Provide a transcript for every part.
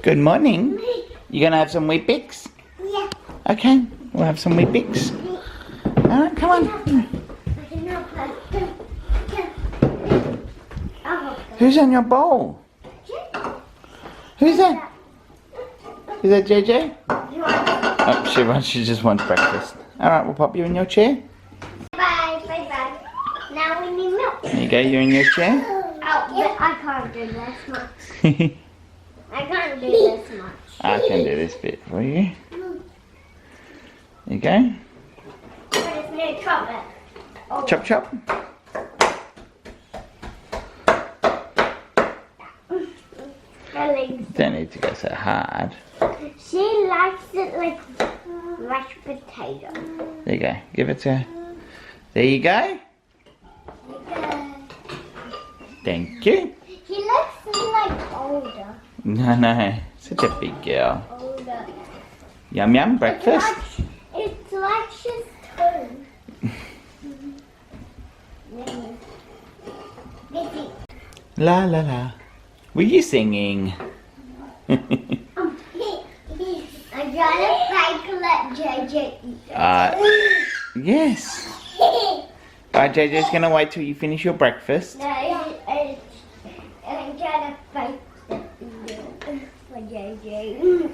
Good morning. You gonna have some Weet-Bix? Yeah. Okay, we'll have some Weet-Bix. Alright, come on. Who's on your bowl? Who's that? Is that JJ? Oh, she just wants breakfast. Alright, we'll pop you in your chair. Bye, bye, bye. Now we need milk. There you go, you're in your chair. Oh, but I can't do this much. I can't do this much. I can do this bit for you. There you go. But it's no chocolate. Oh. Chop chop. Don't need to go so hard. She likes it like mashed potato. There you go. Give it to her. There you go. Thank you. She looks like older. No. Such a big girl. Older. Yum yum breakfast. It's like she's two. La la la. Were you singing? I gotta let JJ eat it. Yes. Alright, JJ's gonna wait till you finish your breakfast. No, I'm trying to fight for JJ.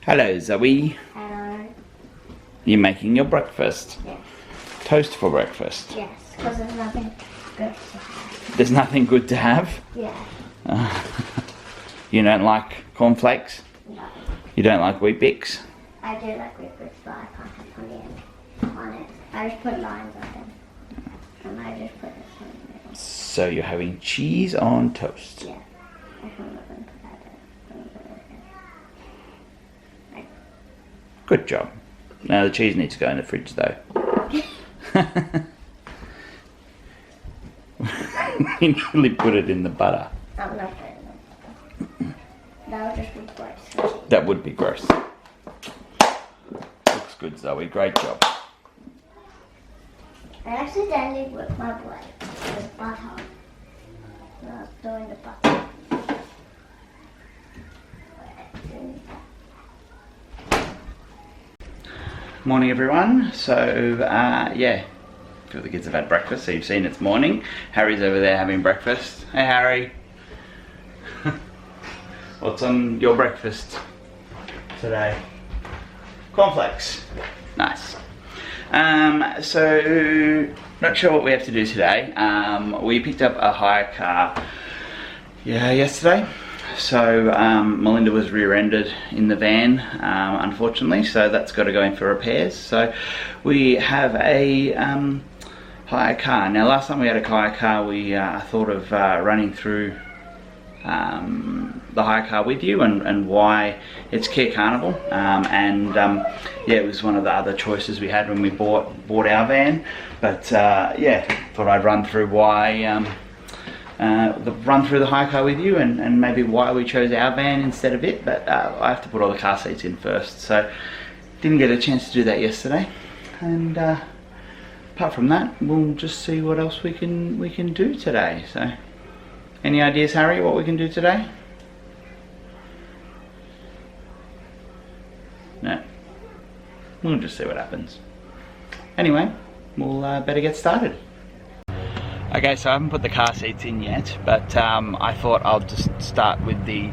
Hello, Zoe. Hello. You're making your breakfast. Yes. Toast for breakfast. Yes, because there's nothing good to have. There's nothing good to have? Yeah. You don't like cornflakes? No. You don't like Weet-Bix? I do like Weet-Bix, but I can't have honey on it. I just put lines on it. And I just put this one in the middle. So you're having cheese on toast? Yeah. I can't even put that in. Good job. Now the cheese needs to go in the fridge though. You nearly put it in the butter. I'm not putting it in. That would just be gross. That would be gross. Looks good, Zoe. Great job. I accidentally whipped my blade with butter. When I was doing the butter. Morning everyone. So yeah, a few of the kids have had breakfast, so you've seen it's morning. Harry's over there having breakfast. Hey Harry. What's on your breakfast today? Cornflakes. Nice. So not sure what we have to do today. We picked up a hire car yesterday. So Melinda was rear-ended in the van, unfortunately, so that's got to go in for repairs. So we have a hire car. Now last time we had a hire car, we thought of running through the hire car with you and why it's Kia Carnival, yeah, it was one of the other choices we had when we bought our van, but yeah, thought I'd run through why run through the hire car with you and maybe why we chose our van instead of it, but I have to put all the car seats in first, so didn't get a chance to do that yesterday. And apart from that, we'll just see what else we can do today. So any ideas, Harry, what we can do today? No, we'll just see what happens. Anyway, we'll better get started. Okay, so I haven't put the car seats in yet, but I thought I'll just start with the,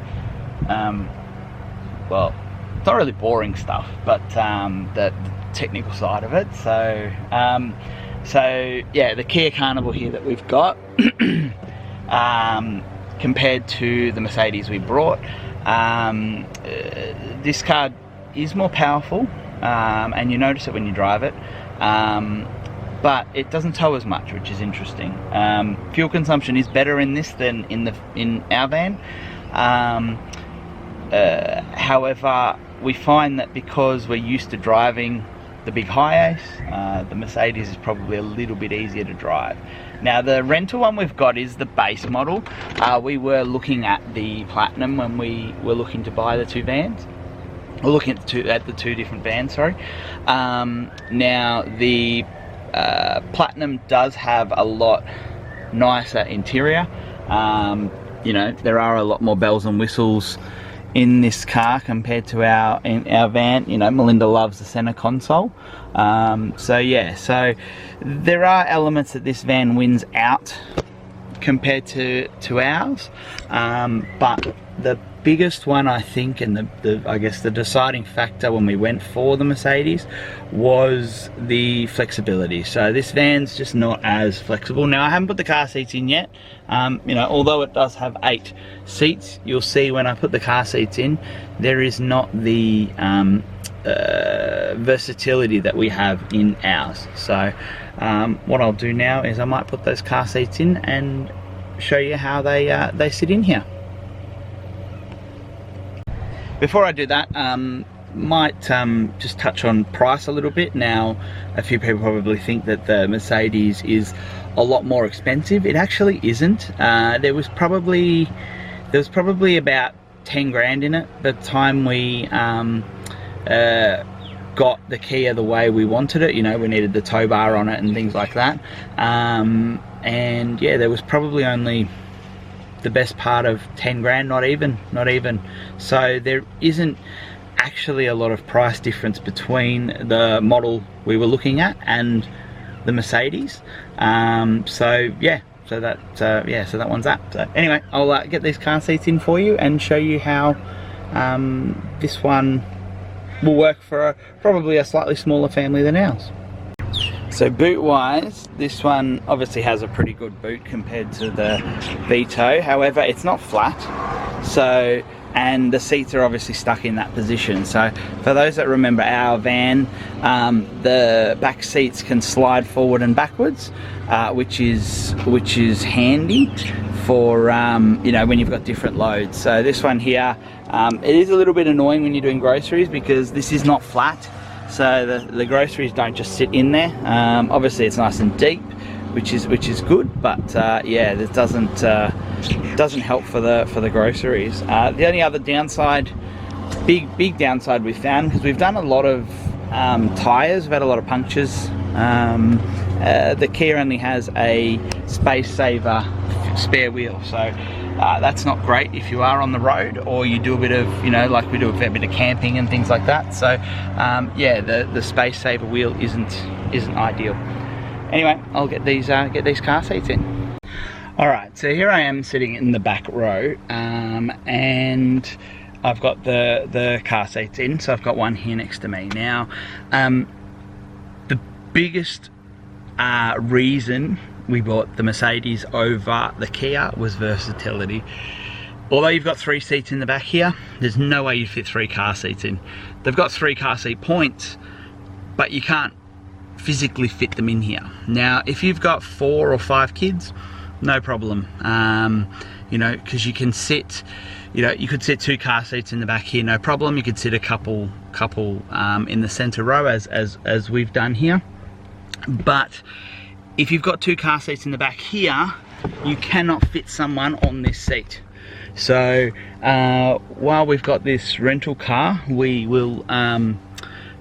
well, it's not really boring stuff, but the technical side of it. So, yeah, the Kia Carnival here that we've got, compared to the Mercedes we brought, this car is more powerful, and you notice it when you drive it. But it doesn't tow as much, which is interesting. Fuel consumption is better in this than in our van. However, we find that because we're used to driving the big Hi-Ace, the Mercedes is probably a little bit easier to drive. Now the rental one we've got is the base model. We were looking at the Platinum when we were looking to buy the two vans. We're looking at the two different vans, sorry. Now the Platinum does have a lot nicer interior. you know, there are a lot more bells and whistles in this car compared to our van. You know, Melinda loves the center console. So yeah, so there are elements that this van wins out compared to ours, but the biggest one, I think, and I guess the deciding factor when we went for the Mercedes was the flexibility. So this van's just not as flexible. Now, I haven't put the car seats in yet. You know, although it does have 8 seats, you'll see when I put the car seats in, there is not the versatility that we have in ours. So what I'll do now is I might put those car seats in and show you how they sit in here. Before I do that, might just touch on price a little bit. Now, a few people probably think that the Mercedes is a lot more expensive. It actually isn't. There was probably about 10 grand in it by the time we got the Kia the way we wanted it. You know, we needed the tow bar on it and things like that. And yeah, there was probably only the best part of 10 grand, not even. So there isn't actually a lot of price difference between the model we were looking at and the Mercedes. So yeah, so that one's that. So anyway, I'll get these car seats in for you and show you how this one will work for probably a slightly smaller family than ours. So boot wise, this one obviously has a pretty good boot compared to the VITO. However, it's not flat, so, and the seats are obviously stuck in that position. So for those that remember our van, the back seats can slide forward and backwards, which is handy for you know, when you've got different loads. So this one here, it is a little bit annoying when you're doing groceries because this is not flat. So the groceries don't just sit in there. Obviously it's nice and deep, which is good, but yeah, it doesn't help for the groceries. The only other downside, big downside we've found, because we've done a lot of tires, we've had a lot of punctures. The Kia only has a space saver spare wheel, so that's not great if you are on the road or you do a bit of, you know, like we do a fair bit of camping and things like that. So yeah, the space saver wheel isn't ideal. Anyway, I'll get these car seats in. All right, so here I am sitting in the back row, and I've got the car seats in. So I've got one here next to me now. The biggest reason we bought the Mercedes over the Kia was versatility. Although you've got 3 seats in the back here, there's no way you'd fit 3 car seats in. They've got 3 car seat points, but you can't physically fit them in here. Now, if you've got 4 or 5 kids, no problem. You know, because you can sit, you know, you could sit 2 car seats in the back here, no problem. You could sit a couple in the center row as we've done here. But if you've got 2 car seats in the back here, you cannot fit someone on this seat. So while we've got this rental car, we will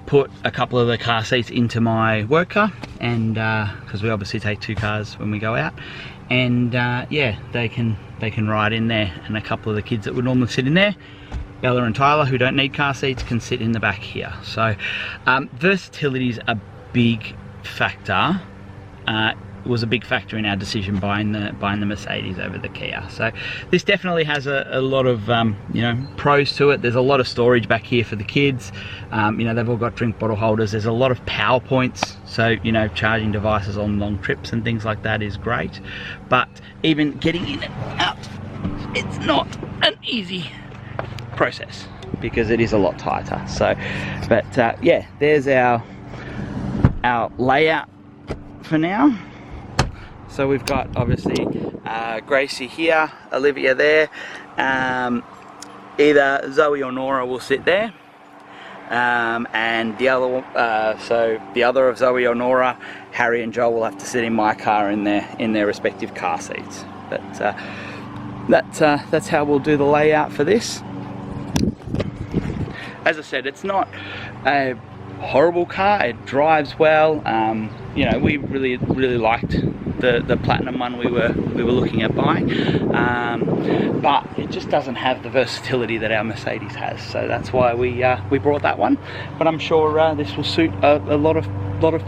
put a couple of the car seats into my work car, and because we obviously take 2 cars when we go out, and yeah, they can ride in there, and a couple of the kids that would normally sit in there, Bella and Tyler, who don't need car seats, can sit in the back here. So versatility is a big factor. Was a big factor in our decision buying the Mercedes over the Kia. So this definitely has a lot of you know, pros to it. There's a lot of storage back here for the kids. You know, they've all got drink bottle holders. There's a lot of power points, so you know, charging devices on long trips and things like that is great. But even getting in and out, it's not an easy process because it is a lot tighter. So, but yeah, there's our layout for now. So we've got obviously Gracie here, Olivia there, either Zoe or Nora will sit there, and the other, so the other of Zoe or Nora, Harry and Joel will have to sit in my car in their respective car seats. But that's how we'll do the layout for this. As I said, it's not a horrible car. It drives well. You know, we really liked the platinum one we were looking at buying, but it just doesn't have the versatility that our Mercedes has. So that's why we brought that one. But I'm sure this will suit a lot of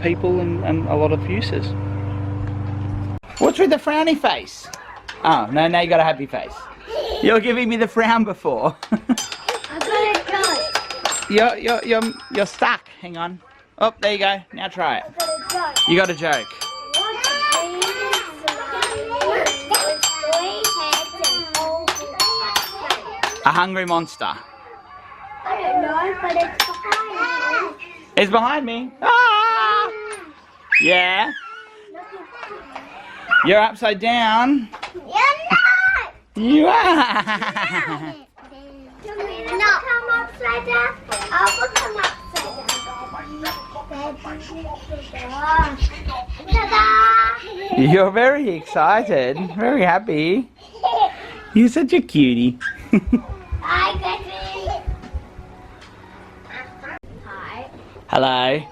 people and a lot of uses. What's with the frowny face? Oh no, now you got a happy face. You're giving me the frown before. You're stuck. Hang on. Oh, there you go. Now try it. You got a joke. A hungry monster. I don't know, but it's behind me. It's behind me. Ah! Yeah. You're upside down. You're not. You are. No, come upside down. I will come upside down. Ta-da! You're very excited, very happy. You're such a cutie. Hi, Gate Vic. Hi. Hello.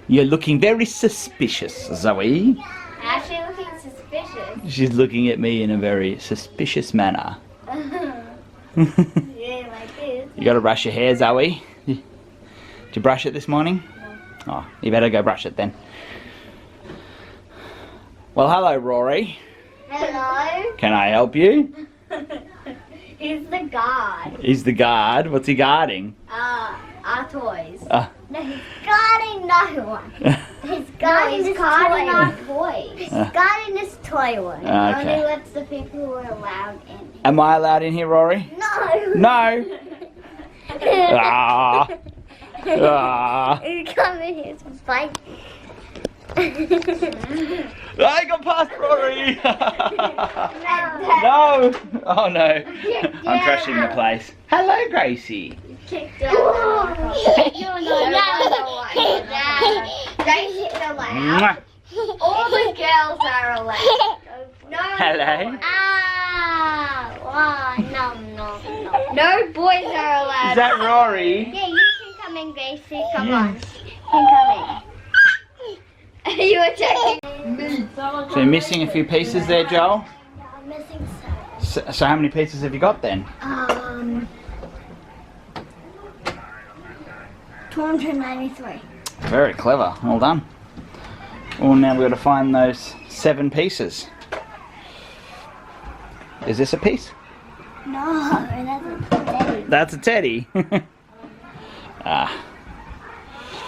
You're looking very suspicious, Zoe. Actually looking suspicious. She's looking at me in a very suspicious manner. Yeah, like this. You gotta brush your hair, Zoe. Did you brush it this morning? No. Oh, you better go brush it then. Well, hello, Rory. Hello. Can I help you? He's the guard. He's the guard. What's he guarding? Our toys. No, he's guarding no one. He's guarding our toys. He's guarding this toy one. Okay. Only lets the people who are allowed in. Am I allowed in here, Rory? No. No. Ah. Ah. You come in here to fight. I got past Rory. No. Oh no. I'm trashing the place. Hello, Gracie. Kicked off. You're not Gracie's allowed. All the girls are allowed. No. Hello. No boys are allowed. Is that Rory? Yeah, you can come in, Gracie. Come on. You can come in. You were checking. So you're missing a few pieces there, Joel? I'm missing So how many pieces have you got then? 293. Very clever. Well done. Well, now we've got to find those 7 pieces. Is this a piece? No, that's a teddy. That's a teddy. Ah.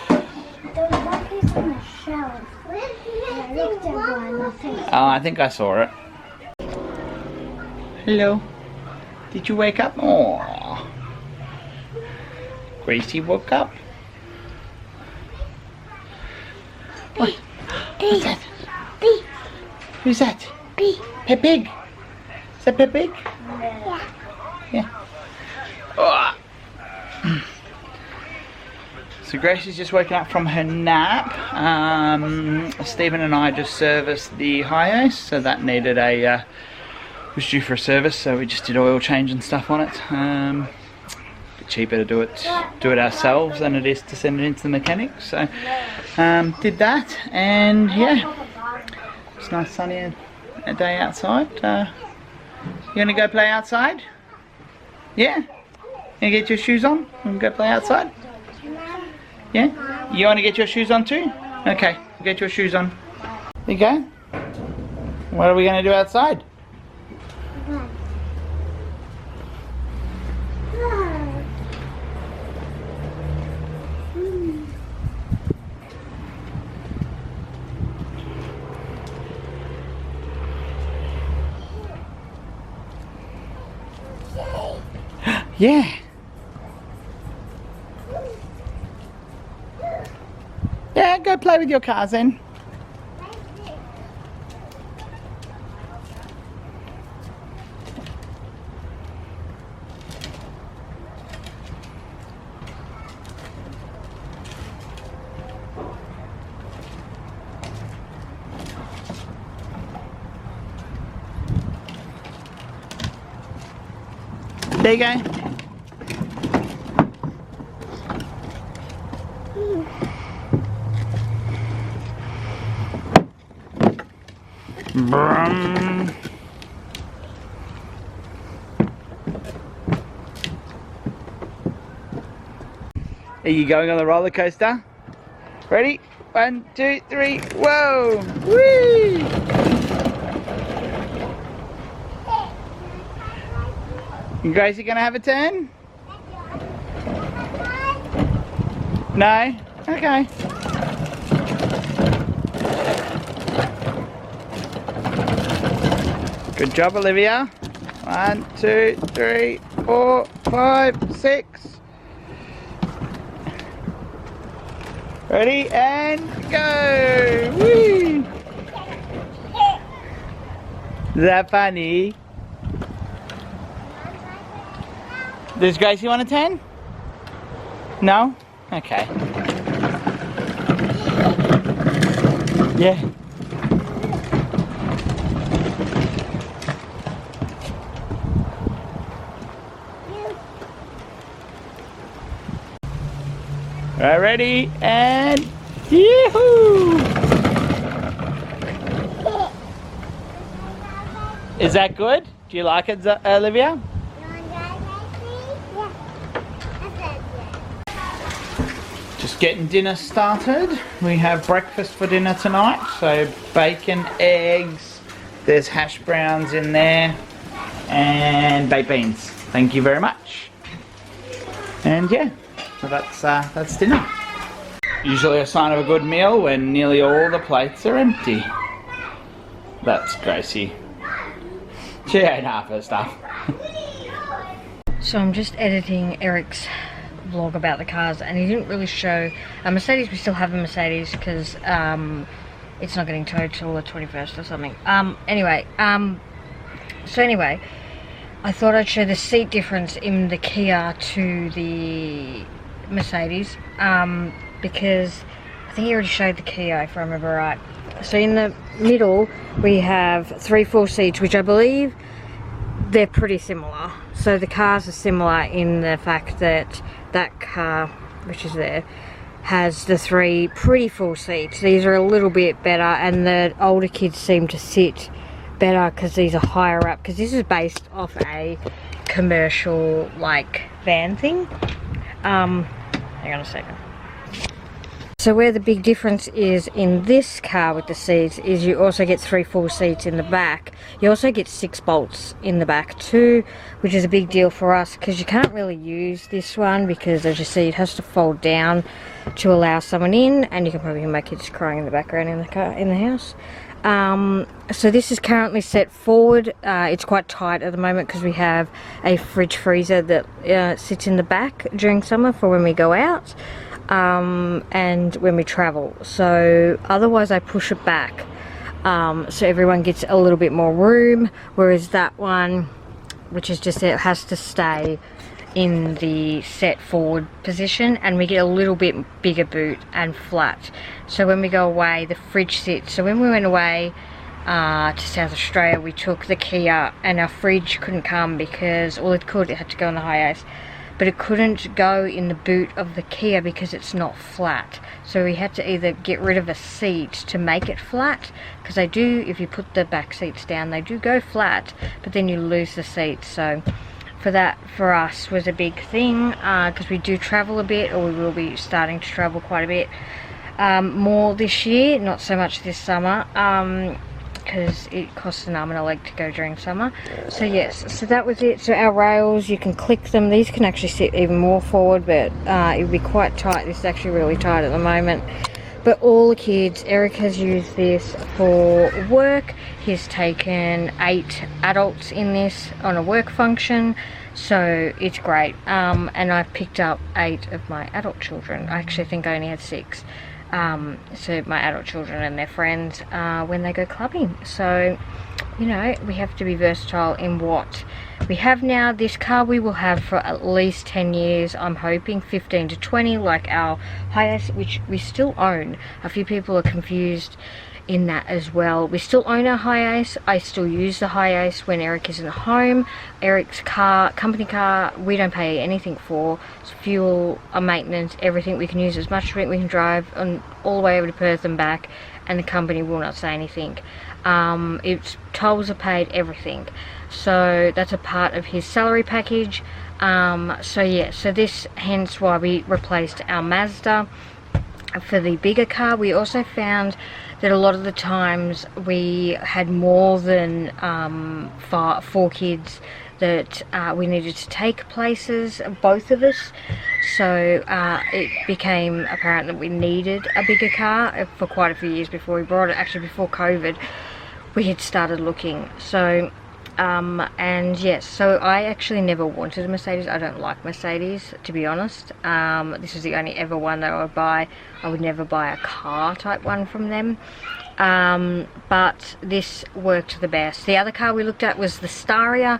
There was one piece on the shelf. I looked at one. Oh, I think I saw it. Hello. Did you wake up? Oh. Gracie woke up. What? What's that? B. Who's that? B. Pepig. Is that Pepig? Yeah. Yeah. Oh. So Gracie's just woken up from her nap. Stephen and I just serviced the Hiace, so that needed was due for a service, so we just did oil change and stuff on it. Bit cheaper to do it ourselves than it is to send it into the mechanic. So did that, and yeah, it's a nice sunny a day outside. You gonna go play outside? Yeah? You gonna get your shoes on and go play outside? Yeah? You wanna get your shoes on too? Okay, get your shoes on. There you go. What are we gonna do outside? Yeah. Yeah, go play with your cars then. There you go. Brum. Are you going on the roller coaster? Ready? 1, 2, 3, whoa! Whee! You guys are gonna have a turn? No? Okay. Good job, Olivia. 1, 2, 3, 4, 5, 6. Ready and go! Whee! Is that funny? Does Gracie want a 10? No? Okay. Yeah. All right, ready and yoo-hoo! Is that good? Do you like it, Olivia? Just getting dinner started. We have breakfast for dinner tonight. So bacon, eggs, there's hash browns in there, and baked beans. Thank you very much. And yeah. So that's dinner. Usually a sign of a good meal when nearly all the plates are empty. That's Gracie. She ate half her stuff. So I'm just editing Eric's vlog about the cars, and he didn't really show a Mercedes. We still have a Mercedes because it's not getting towed till the 21st or something. Anyway, I thought I'd show the seat difference in the Kia to the Mercedes, because I think he already showed the Kia if I remember right. So in the middle we have 3 full seats, which I believe they're pretty similar. So the cars are similar in the fact that that car, which is there, has the 3 pretty full seats. These are a little bit better, and the older kids seem to sit better because these are higher up, because this is based off a commercial like van thing. Hang on a second. So where the big difference is in this car with the seats is you also get 3 full seats in the back. You also get 6 bolts in the back too, which is a big deal for us because you can't really use this one because, as you see, it has to fold down to allow someone in, and you can probably hear my kids crying in the background in the car, in the house. So this is currently set forward. It's quite tight at the moment because we have a fridge freezer that sits in the back during summer for when we go out and when we travel. So otherwise I push it back so everyone gets a little bit more room, whereas that one, which is just, it has to stay in the set forward position, and we get a little bit bigger boot and flat. So when we go away, the fridge sits. So when we went away to South Australia, we took the Kia, and our fridge couldn't come because, well, it could, it had to go on the high ice, but it couldn't go in the boot of the Kia because it's not flat. So we had to either get rid of a seat to make it flat, because they do, if you put the back seats down, they do go flat, but then you lose the seats. So for that, for us, was a big thing because we do travel a bit, or we will be starting to travel quite a bit more this year, not so much this summer, because it costs an arm and a leg to go during summer. So yes, so that was it. So our rails, you can click them. These can actually sit even more forward, but it would be quite tight. This is actually really tight at the moment. But all the kids, Eric has used this for work. He's taken 8 adults in this on a work function, so it's great. And I picked up 8 of my adult children. I actually think I only had 6. So my adult children and their friends when they go clubbing. So, you know, we have to be versatile in what we have now. This car we will have for at least 10 years, I'm hoping 15 to 20, like our Hiace, which we still own. A few people are confused in that as well. We still own our Hiace. I still use the Hiace when Eric isn't home. Eric's car, company car, we don't pay anything for. It's fuel, maintenance, everything. We can use as much of it. We can drive on all the way over to Perth and back, and the company will not say anything. It's tolls are paid, everything, so that's a part of his salary package. So yeah, so this hence why we replaced our Mazda for the bigger car. We also found that a lot of the times we had more than 4 kids that we needed to take places, both of us, so it became apparent that we needed a bigger car for quite a few years before we brought it. Actually, before COVID we had started looking. So and yes, so I actually never wanted a Mercedes. I don't like Mercedes, to be honest. This is the only ever one that I would buy. I would never buy a car type one from them. But this worked the best. The other car we looked at was the Staria,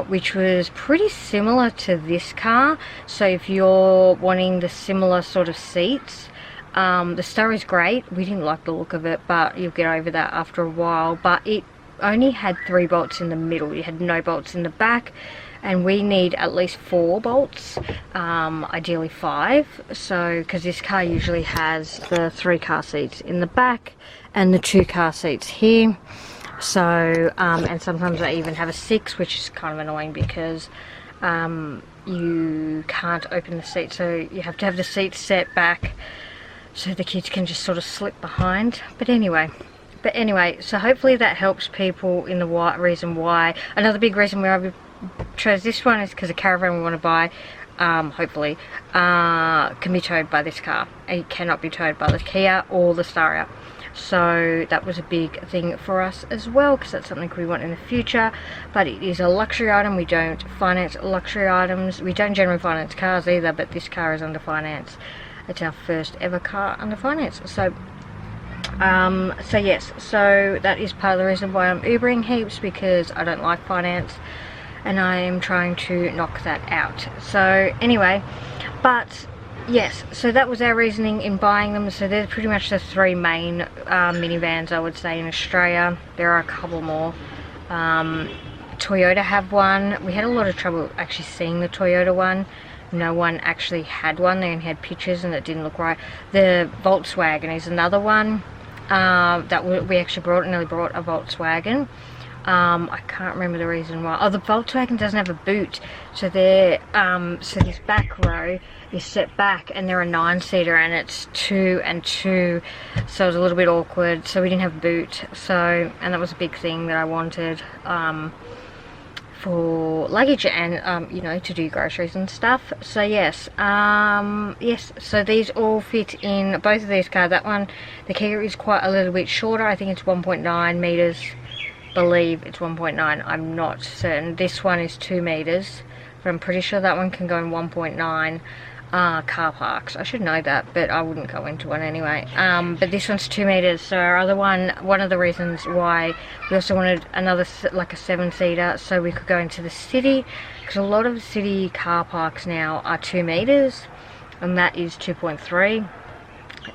which was pretty similar to this car. So if you're wanting the similar sort of seats, the Staria is great. We didn't like the look of it, but you'll get over that after a while. But it only had 3 bolts in the middle. You had no bolts in the back, and we need at least 4 bolts, ideally 5, so because this car usually has the 3 car seats in the back and the 2 car seats here. So and sometimes I even have a 6, which is kind of annoying because you can't open the seat, so you have to have the seats set back so the kids can just sort of slip behind. But anyway, so hopefully that helps people in the reason why. Another big reason why we chose this one is because the caravan we want to buy, hopefully, can be towed by this car. It cannot be towed by the Kia or the Staria. So that was a big thing for us as well, because that's something we want in the future. But it is a luxury item. We don't finance luxury items. We don't generally finance cars either, but this car is under finance. It's our first ever car under finance. So so yes, so that is part of the reason why I'm Ubering heaps, because I don't like finance and I am trying to knock that out. So anyway, but yes, so that was our reasoning in buying them. So they're pretty much the 3 main minivans, I would say, in Australia. There are a couple more. Toyota have one. We had a lot of trouble actually seeing the Toyota one. No one actually had one. They only had pictures and it didn't look right. The Volkswagen is another one that we actually nearly brought a Volkswagen. I can't remember the reason why. Oh, the Volkswagen doesn't have a boot, so they're so this back row is set back, and they're a 9-seater, and it's 2 and 2, so it was a little bit awkward. So we didn't have a boot, so, and that was a big thing that I wanted for luggage and you know, to do groceries and stuff. So yes, yes, so these all fit in both of these cars. That one, the Kia, is quite a little bit shorter. I think it's 1.9 meters. Believe it's 1.9. I'm not certain. This one is 2 meters, but I'm pretty sure that one can go in 1.9 car parks. I should know that, but I wouldn't go into one anyway. But this one's 2 meters. So our other one of the reasons why we also wanted another, like a 7-seater, so we could go into the city, because a lot of city car parks now are 2 meters, and that is 2.3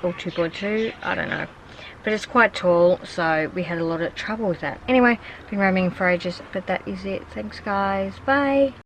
or 2.2, I don't know. But it's quite tall, so we had a lot of trouble with that. Anyway, been roaming for ages, but that is it. Thanks guys, bye.